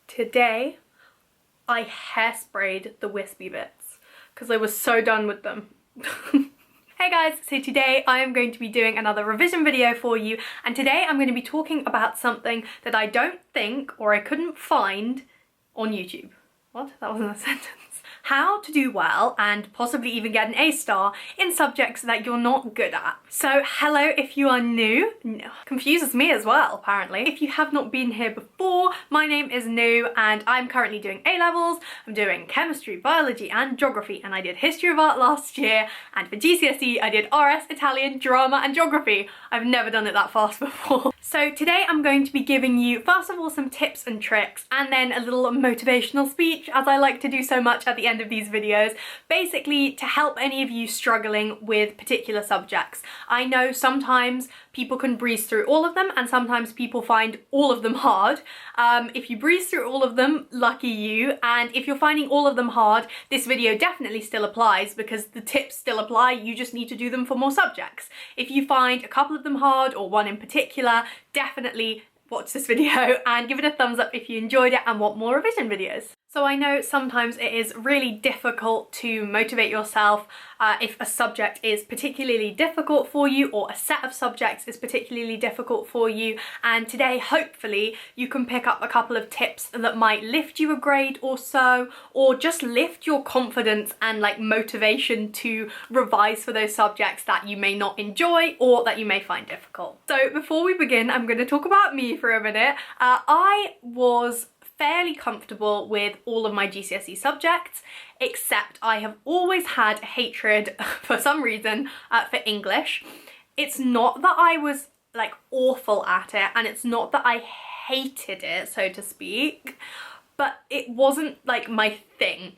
Today, I hairsprayed the wispy bits because I was so done with them. Hey guys, so today I am going to be doing another revision video for you, and today I'm going to be talking about something that I don't think, or I couldn't find, on YouTube. What? That wasn't a sentence. How to do well and possibly even get an A star in subjects that you're not good at. So hello if you are new. No, confuses me as well apparently. If you have not been here before, my name is Noo and I'm currently doing A levels. I'm doing chemistry, biology and geography, and I did history of art last year, and for GCSE I did RS, Italian, drama and geography. I've never done it that fast before. So today I'm going to be giving you first of all some tips and tricks, and then a little motivational speech, as I like to do so much at the end of these videos, basically to help any of you struggling with particular subjects. I know sometimes people can breeze through all of them and sometimes people find all of them hard. If you breeze through all of them, lucky you, and if you're finding all of them hard, this video definitely still applies because the tips still apply, you just need to do them for more subjects. If you find a couple of them hard or one in particular, definitely watch this video and give it a thumbs up if you enjoyed it and want more revision videos. So I know sometimes it is really difficult to motivate yourself if a subject is particularly difficult for you, or a set of subjects is particularly difficult for you, and today hopefully you can pick up a couple of tips that might lift you a grade or so, or just lift your confidence and like motivation to revise for those subjects that you may not enjoy or that you may find difficult. So before we begin, I'm going to talk about me for a minute. I was fairly comfortable with all of my GCSE subjects, except I have always had a hatred for some reason for English. It's not that I was like awful at it, and it's not that I hated it, so to speak, but it wasn't like my thing.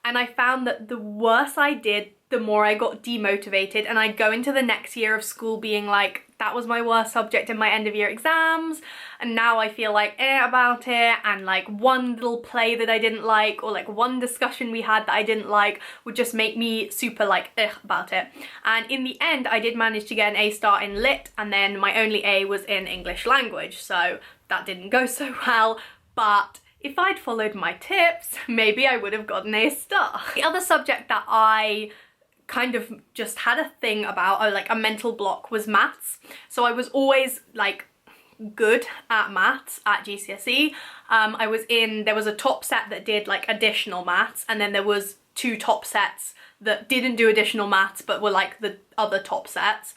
And I found that the worse I did, the more I got demotivated, and I'd go into the next year of school being like, that was my worst subject in my end of year exams, and now I feel like about it, and like one little play that I didn't like, or like one discussion we had that I didn't like would just make me super like about it. And in the end I did manage to get an A star in lit, and then my only A was in English language, so that didn't go so well, but if I'd followed my tips, maybe I would have gotten an A star. The other subject that I kind of just had a thing about, or like a mental block, was maths. So I was always like good at maths at GCSE. There was a top set that did like additional maths, and then there was two top sets that didn't do additional maths but were like the other top sets.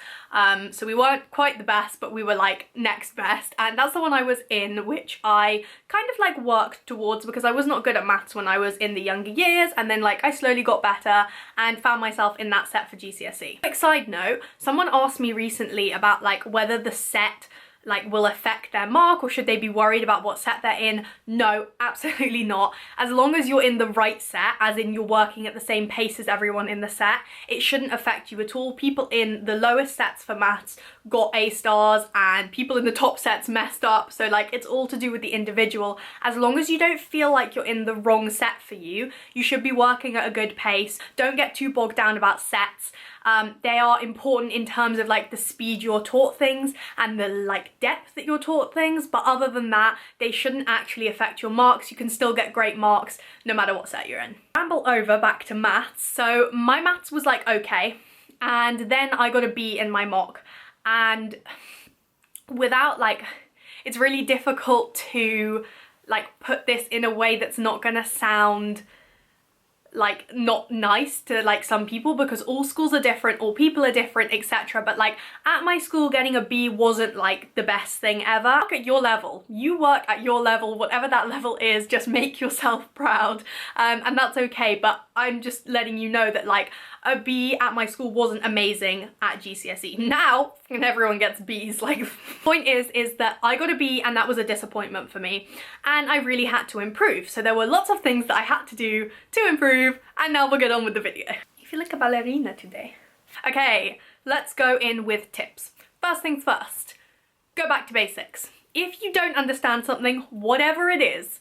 So we weren't quite the best, but we were like next best, and that's the one I was in, which I kind of like worked towards because I was not good at maths when I was in the younger years, and then like I slowly got better and found myself in that set for GCSE. Quick side note, someone asked me recently about like whether the set like will affect their mark, or should they be worried about what set they're in. No, absolutely not. As long as you're in the right set, as in you're working at the same pace as everyone in the set, it shouldn't affect you at all. People in the lowest sets for maths got A stars, and people in the top sets messed up, so like it's all to do with the individual. As long as you don't feel like you're in the wrong set for you, you should be working at a good pace. Don't get too bogged down about sets. They are important in terms of like the speed you're taught things and the like depth that you're taught things, but other than that, they shouldn't actually affect your marks. You can still get great marks no matter what set you're in. Ramble over back to maths. So my maths was like okay, and then I got a B in my mock, and without like, it's really difficult to like put this in a way that's not gonna sound like not nice to like some people, because all schools are different, all people are different, etc. But like at my school, getting a B wasn't like the best thing ever. Look at your level, you work at your level, whatever that level is, just make yourself proud, and that's okay. But I'm just letting you know that like a B at my school wasn't amazing at GCSE. Now, and everyone gets B's, like, point is that I got a B, and that was a disappointment for me, and I really had to improve. So there were lots of things that I had to do to improve, and now we'll get on with the video. You feel like a ballerina today. Okay, let's go in with tips. First things first, go back to basics. If you don't understand something, whatever it is,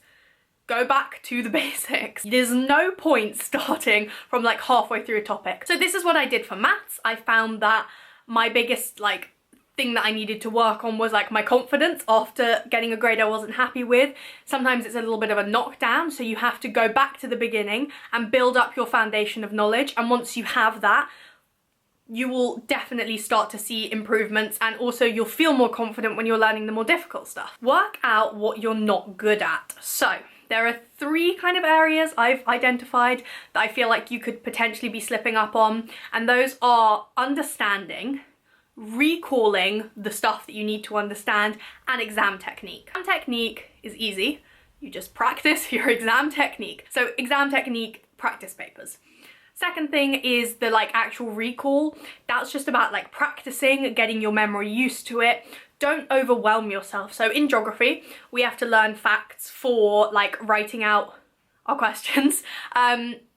go back to the basics. There's no point starting from like halfway through a topic. So this is what I did for maths. I found that my biggest like thing that I needed to work on was like my confidence after getting a grade I wasn't happy with. Sometimes it's a little bit of a knockdown, so you have to go back to the beginning and build up your foundation of knowledge, and once you have that, you will definitely start to see improvements, and also you'll feel more confident when you're learning the more difficult stuff. Work out what you're not good at. So there are 3 kind of areas I've identified that I feel like you could potentially be slipping up on, and those are understanding, recalling the stuff that you need to understand, and exam technique. Exam technique is easy. You just practice your exam technique. So exam technique, practice papers. Second thing is the like actual recall. That's just about like practicing, getting your memory used to it. Don't overwhelm yourself. So in geography, we have to learn facts for like writing out our questions.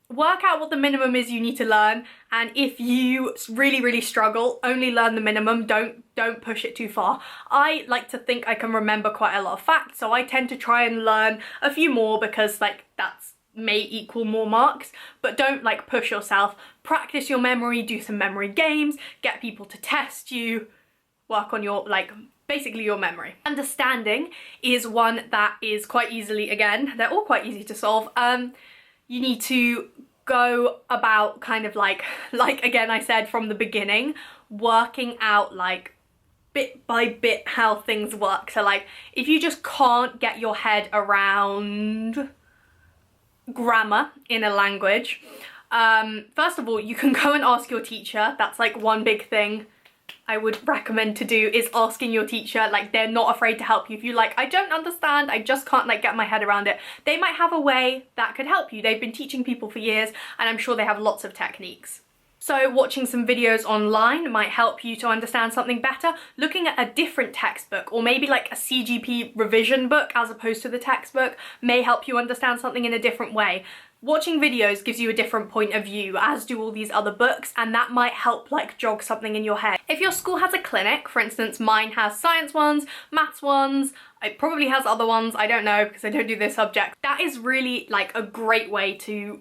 Work out what the minimum is you need to learn, and if you really struggle, only learn the minimum. Don't push it too far. I like to think I can remember quite a lot of facts, so I tend to try and learn a few more because like that's may equal more marks, but don't like push yourself. Practice your memory, do some memory games, get people to test you, work on your like basically your memory. Understanding is one that is quite easily, again, they're all quite easy to solve. You need to go about kind of like again I said from the beginning, working out like bit by bit how things work. So like if you just can't get your head around grammar in a language, first of all, you can go and ask your teacher. That's like one big thing I would recommend to do, is asking your teacher. Like, they're not afraid to help you. If you're like, I don't understand, I just can't like get my head around it, they might have a way that could help you. They've been teaching people for years, and I'm sure they have lots of techniques. So watching some videos online might help you to understand something better. Looking at a different textbook, or maybe like a CGP revision book as opposed to the textbook, may help you understand something in a different way. Watching videos gives you a different point of view, as do all these other books, and that might help like jog something in your head. If your school has a clinic, for instance, mine has science ones, maths ones, it probably has other ones, I don't know because I don't do this subject. That is really like a great way to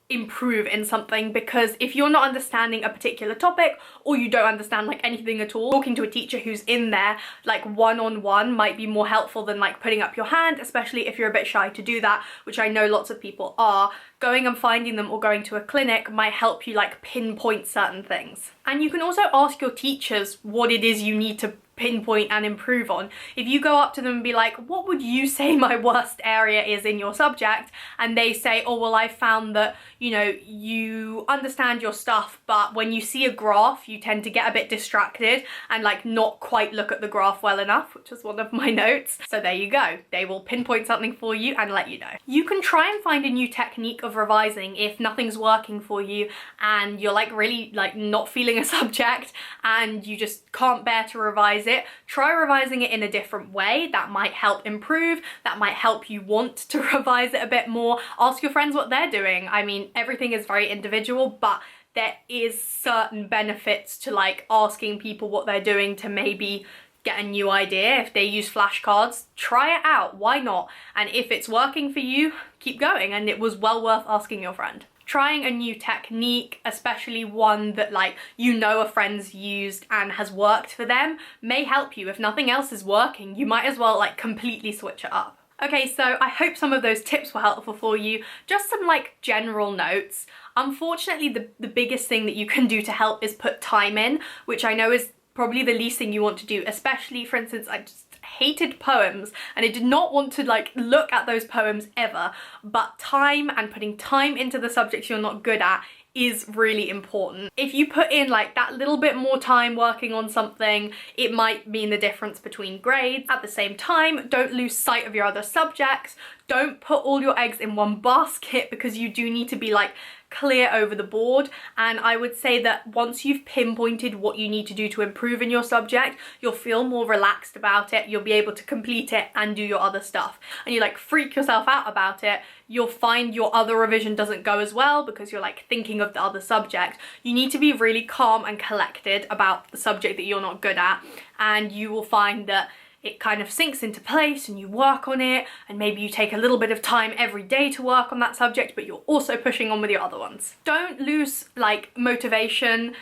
improve in something, because if you're not understanding a particular topic, or you don't understand like anything at all, talking to a teacher who's in there like one-on-one might be more helpful than like putting up your hand, especially if you're a bit shy to do that, which I know lots of people are. Going and finding them or going to a clinic might help you like pinpoint certain things. And you can also ask your teachers what it is you need to pinpoint and improve on. If you go up to them and be like, what would you say my worst area is in your subject? And they say, oh well, I found that, you know, you understand your stuff, but when you see a graph you tend to get a bit distracted and like not quite look at the graph well enough, which is one of my notes. So there you go, they will pinpoint something for you and let you know. You can try and find a new technique of revising if nothing's working for you and you're like really like not feeling a subject and you just can't bear to revise it. Try revising it in a different way. That might help improve, that might help you want to revise it a bit more. Ask your friends what they're doing. I mean, everything is very individual, but there is certain benefits to like asking people what they're doing to maybe get a new idea. If they use flashcards, try it out, why not? And if it's working for you, keep going, and it was well worth asking your friend. Trying a new technique, especially one that like you know a friend's used and has worked for them, may help you. If nothing else is working, you might as well like completely switch it up. Okay, so I hope some of those tips were helpful for you. Just some like general notes. Unfortunately, the biggest thing that you can do to help is put time in, which I know is probably the least thing you want to do, especially, for instance, I just hated poems and I did not want to like look at those poems ever, but time and putting time into the subjects you're not good at is really important. If you put in like that little bit more time working on something, it might mean the difference between grades. At the same time, don't lose sight of your other subjects. Don't put all your eggs in one basket, because you do need to be like clear over the board. And I would say that once you've pinpointed what you need to do to improve in your subject, you'll feel more relaxed about it, you'll be able to complete it and do your other stuff. And you like freak yourself out about it, you'll find your other revision doesn't go as well because you're like thinking of the other subject. You need to be really calm and collected about the subject that you're not good at, and you will find that it kind of sinks into place and you work on it, and maybe you take a little bit of time every day to work on that subject, but you're also pushing on with your other ones. Don't lose like motivation.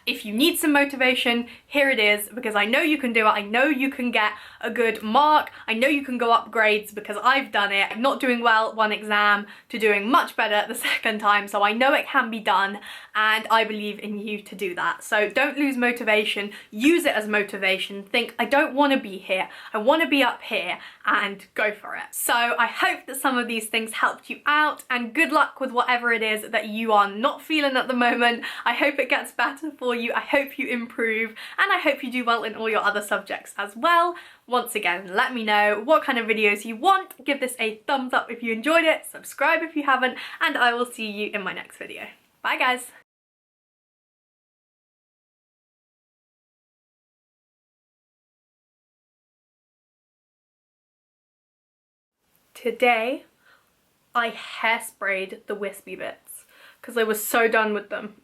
If you need some motivation, here it is, because I know you can do it. I know you can get a good mark. I know you can go up grades because I've done it. I'm not doing well one exam to doing much better the second time, so I know it can be done, and I believe in you to do that. So don't lose motivation. Use it as motivation. Think, I don't want to be here. I want to be up here, and go for it. So I hope that some of these things helped you out, and good luck with whatever it is that you are not feeling at the moment. I hope it gets better for you. I hope you improve, and I hope you do well in all your other subjects as well. Once again, let me know what kind of videos you want. Give this a thumbs up if you enjoyed it, subscribe if you haven't, and I will see you in my next video. Bye guys! Today, I hairsprayed the wispy bits because I was so done with them.